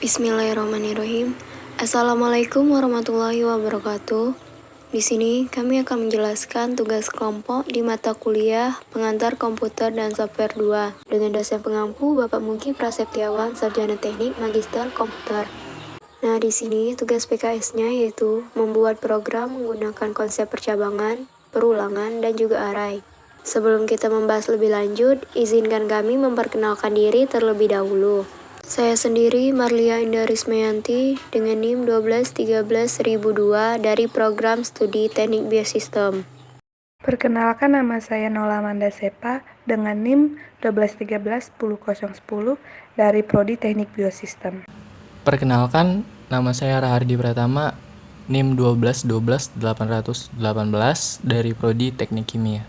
Bismillahirrahmanirrahim. Assalamualaikum warahmatullahi wabarakatuh. Di sini kami akan menjelaskan tugas kelompok di mata kuliah Pengantar Komputer dan Software 2 dengan dosen pengampu Bapak Mugi Prasetyawan, Sarjana Teknik Magister Komputer. Nah, di sini tugas PKS-nya yaitu membuat program menggunakan konsep percabangan, perulangan, dan juga array. Sebelum kita membahas lebih lanjut, izinkan kami memperkenalkan diri terlebih dahulu. Saya sendiri Marlia Indarismayanti dengan NIM 1213002 dari program studi Teknik Biosistem. Perkenalkan, nama saya Nola Amanda Sepa dengan NIM 121010010 dari Prodi Teknik Biosistem. Perkenalkan, nama saya Rahardi Pratama, NIM 1212818 dari Prodi Teknik Kimia.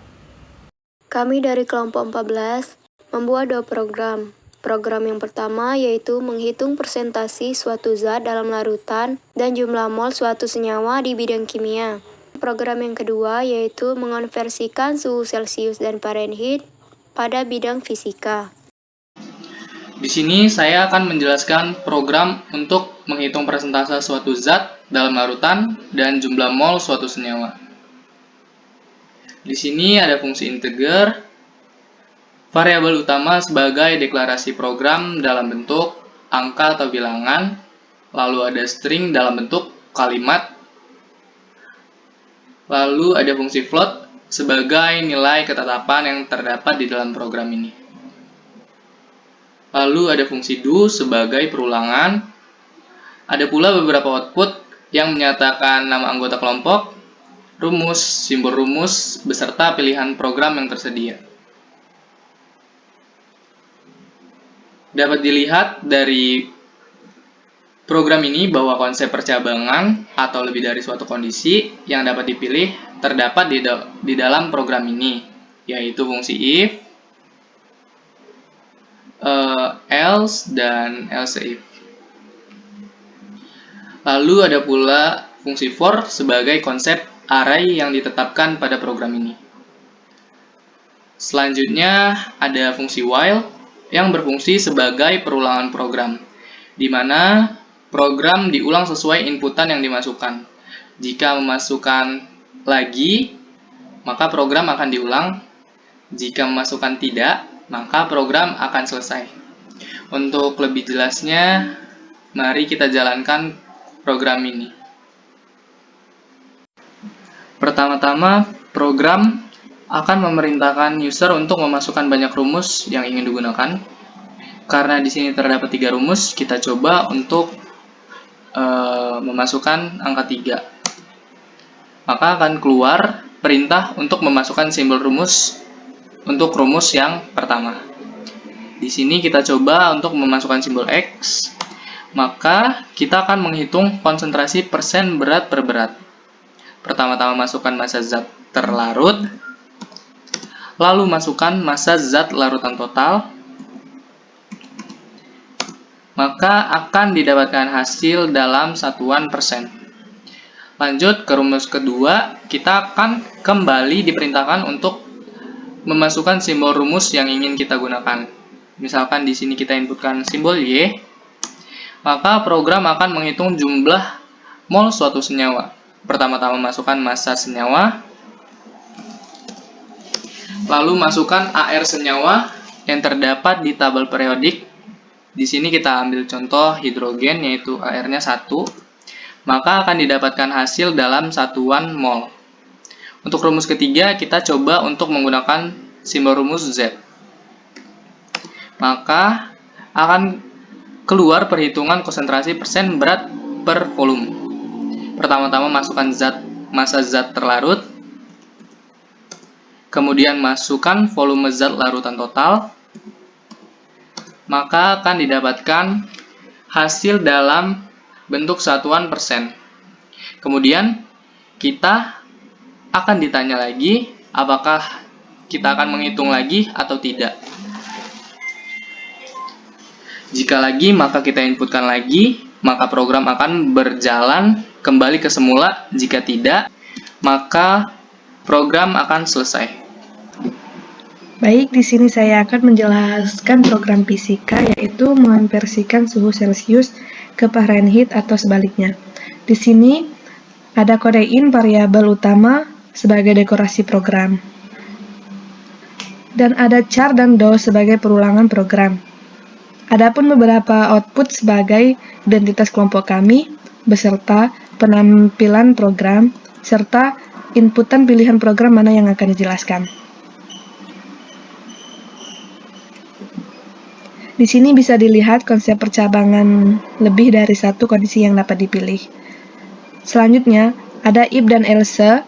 Kami dari kelompok 14 membuat 2 program. Program yang pertama yaitu menghitung persentasi suatu zat dalam larutan dan jumlah mol suatu senyawa di bidang kimia. Program yang kedua yaitu mengonversikan suhu Celcius dan Fahrenheit pada bidang fisika. Di sini saya akan menjelaskan program untuk menghitung persentase suatu zat dalam larutan dan jumlah mol suatu senyawa. Di sini ada fungsi integer, variabel utama sebagai deklarasi program dalam bentuk angka atau bilangan, lalu ada string dalam bentuk kalimat, lalu ada fungsi float sebagai nilai ketetapan yang terdapat di dalam program ini. Lalu ada fungsi do sebagai perulangan, ada pula beberapa output yang menyatakan nama anggota kelompok, rumus, simbol rumus, beserta pilihan program yang tersedia. Dapat dilihat dari program ini bahwa konsep percabangan atau lebih dari suatu kondisi yang dapat dipilih terdapat di dalam program ini, yaitu fungsi if, else, dan else if. Lalu ada pula fungsi for sebagai konsep array yang ditetapkan pada program ini. Selanjutnya ada fungsi while yang berfungsi sebagai perulangan program, di mana program diulang sesuai inputan yang dimasukkan. Jika memasukkan lagi, maka program akan diulang. Jika memasukkan tidak, maka program akan selesai. Untuk lebih jelasnya, mari kita jalankan program ini. Pertama-tama, program akan memerintahkan user untuk memasukkan banyak rumus yang ingin digunakan. Karena di sini terdapat 3 rumus, kita coba untuk memasukkan angka 3. Maka akan keluar perintah untuk memasukkan simbol rumus untuk rumus yang pertama. Di sini kita coba untuk memasukkan simbol X, maka kita akan menghitung konsentrasi persen berat per berat. Pertama-tama masukkan massa zat terlarut, lalu masukkan massa zat larutan total, maka akan didapatkan hasil dalam satuan persen. Lanjut ke rumus kedua, kita akan kembali diperintahkan untuk memasukkan simbol rumus yang ingin kita gunakan. Misalkan di sini kita inputkan simbol Y, maka program akan menghitung jumlah mol suatu senyawa. Pertama-tama masukkan massa senyawa, lalu masukkan AR senyawa yang terdapat di tabel periodik. Di sini kita ambil contoh hidrogen, yaitu AR-nya 1, maka akan didapatkan hasil dalam satuan mol. Untuk rumus ketiga, kita coba untuk menggunakan simbol rumus Z. Maka akan keluar perhitungan konsentrasi persen berat per volume. Pertama-tama masukkan massa zat terlarut, kemudian masukkan volume zat larutan total, maka akan didapatkan hasil dalam bentuk satuan persen. Kemudian kita akan ditanya lagi apakah kita akan menghitung lagi atau tidak. Jika lagi, maka kita inputkan lagi, maka program akan berjalan kembali ke semula. Jika tidak, maka program akan selesai. Baik, di sini saya akan menjelaskan program fisika, yaitu mengonversikan suhu Celcius ke Fahrenheit atau sebaliknya. Di sini ada kode in variabel utama sebagai dekorasi program. Dan ada char dan do sebagai perulangan program. Adapun beberapa output sebagai identitas kelompok kami, beserta penampilan program, serta inputan pilihan program mana yang akan dijelaskan. Di sini bisa dilihat konsep percabangan lebih dari satu kondisi yang dapat dipilih. Selanjutnya, ada if dan else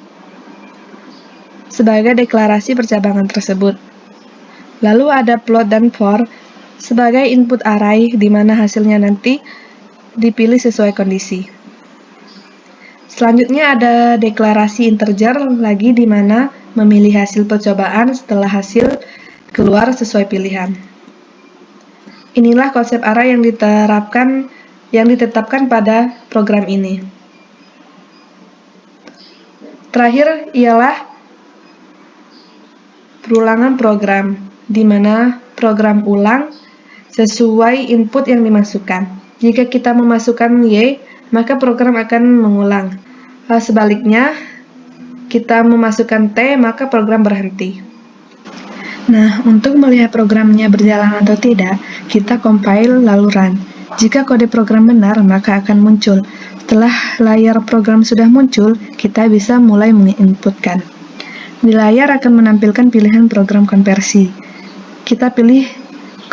sebagai deklarasi percabangan tersebut. Lalu ada float dan for sebagai input array di mana hasilnya nanti dipilih sesuai kondisi. Selanjutnya ada deklarasi integer lagi di mana memilih hasil percobaan setelah hasil keluar sesuai pilihan. Inilah konsep array yang ditetapkan pada program ini. Terakhir ialah perulangan program, di mana program ulang sesuai input yang dimasukkan. Jika kita memasukkan Y, maka program akan mengulang. Sebaliknya, kita memasukkan T, maka program berhenti. Nah, untuk melihat programnya berjalan atau tidak, kita compile lalu run. Jika kode program benar, maka akan muncul. Setelah layar program sudah muncul, kita bisa mulai menginputkan. Di layar akan menampilkan pilihan program konversi. Kita pilih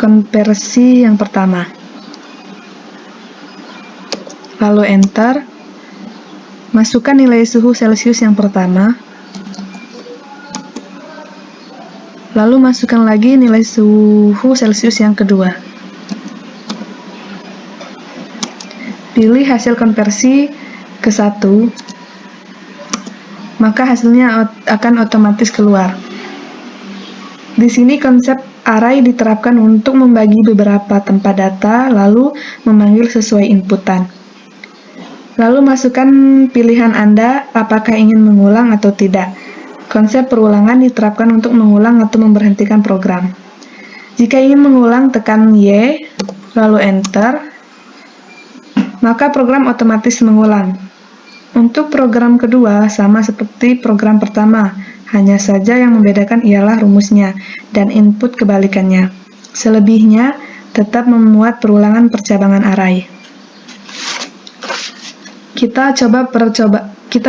konversi yang pertama. Lalu enter. Masukkan nilai suhu Celcius yang pertama. Lalu masukkan lagi nilai suhu Celcius yang kedua. Pilih hasil konversi ke 1, maka hasilnya akan otomatis keluar. Di sini konsep array diterapkan untuk membagi beberapa tempat data, lalu memanggil sesuai inputan. Lalu masukkan pilihan Anda apakah ingin mengulang atau tidak. Konsep perulangan diterapkan untuk mengulang atau memberhentikan program. Jika ingin mengulang, tekan Y, lalu enter, maka program otomatis mengulang. Untuk program kedua, sama seperti program pertama, hanya saja yang membedakan ialah rumusnya dan input kebalikannya. Selebihnya, tetap memuat perulangan percabangan array. Kita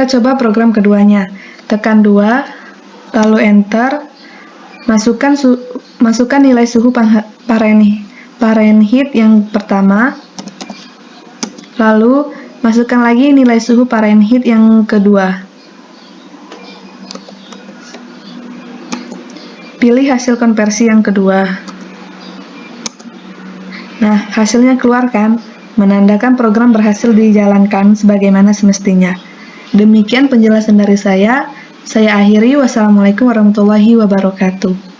coba program keduanya. Tekan 2, lalu enter, masukkan nilai suhu Fahrenheit yang pertama, lalu masukkan lagi nilai suhu Fahrenheit yang kedua. Pilih hasil konversi yang kedua. Nah, hasilnya keluar kan? Menandakan program berhasil dijalankan sebagaimana semestinya. Demikian penjelasan dari saya. Saya akhiri. Wassalamualaikum warahmatullahi wabarakatuh.